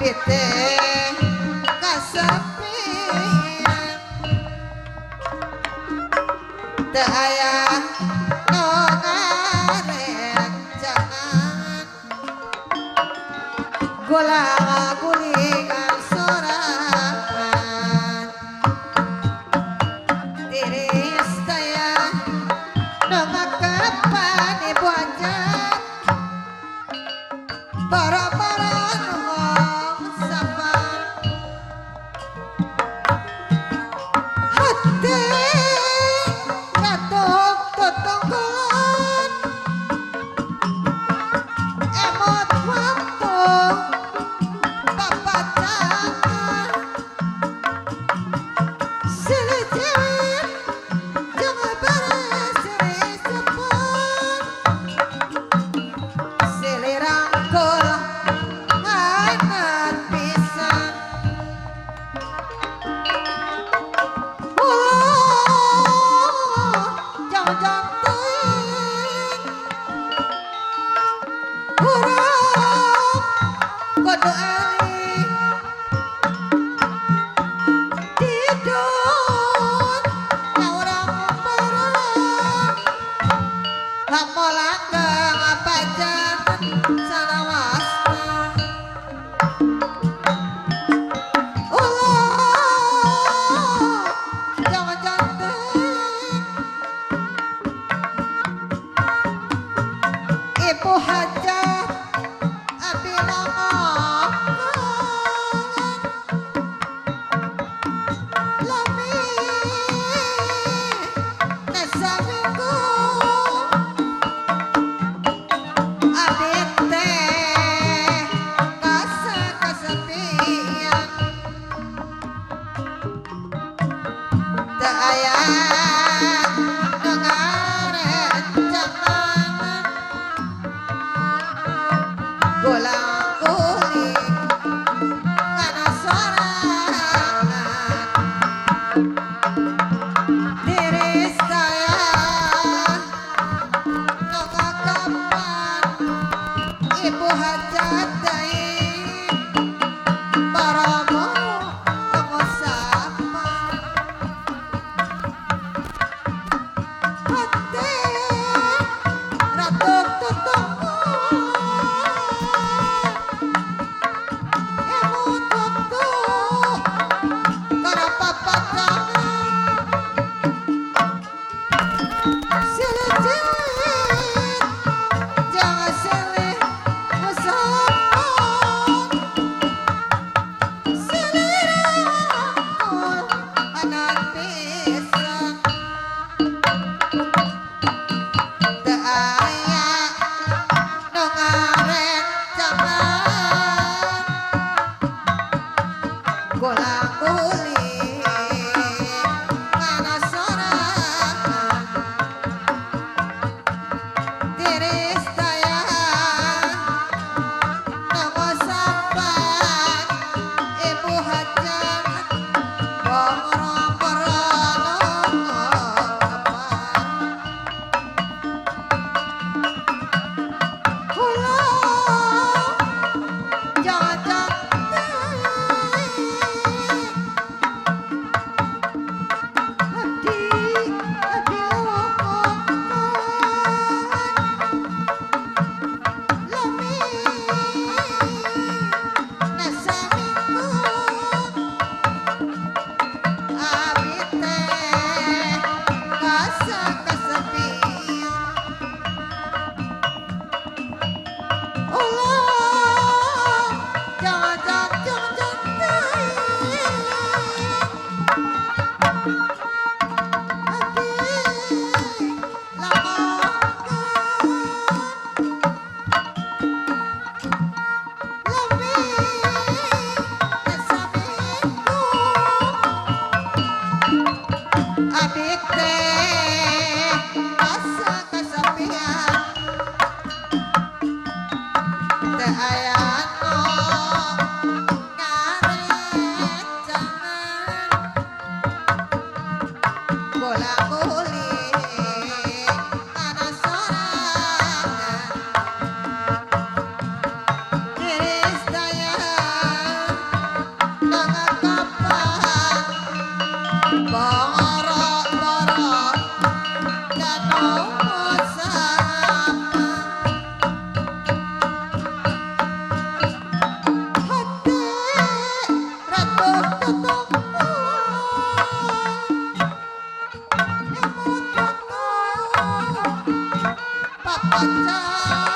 pite kasepian teu aya nu ngarek jangan gulang-gulingan sorangan tiris daya nu ngakapan ibu anjat bara-bara nongong sapan hati ratok tetonggolan emot waktu papatangan silician jangan beres siri sepon silirangkul hangat pisan jangan teuing urang kudu eling tidun nyaurang bareng lamun langgeng pajan salawasna ulah jangan teuing ibu hajat abi nongongkeun lami nasaminggu abi teh kasepian teu aya nu ngarencangan gulang-guling ngana sorangan tiris daya nu ngakapan ibu hajat deui bara-bara nongong sapan hati ratok tetonggolan emot waktu kana papatangan silician jangan silih musapon silirangkul hangat pisan teu aya nu ngarencangan gulang-guling ngana sorangan tiris daya nongong sapan ibu hajat bara-bara nongong sapan ulah jangan teuing abdi abdi longongkeun hajar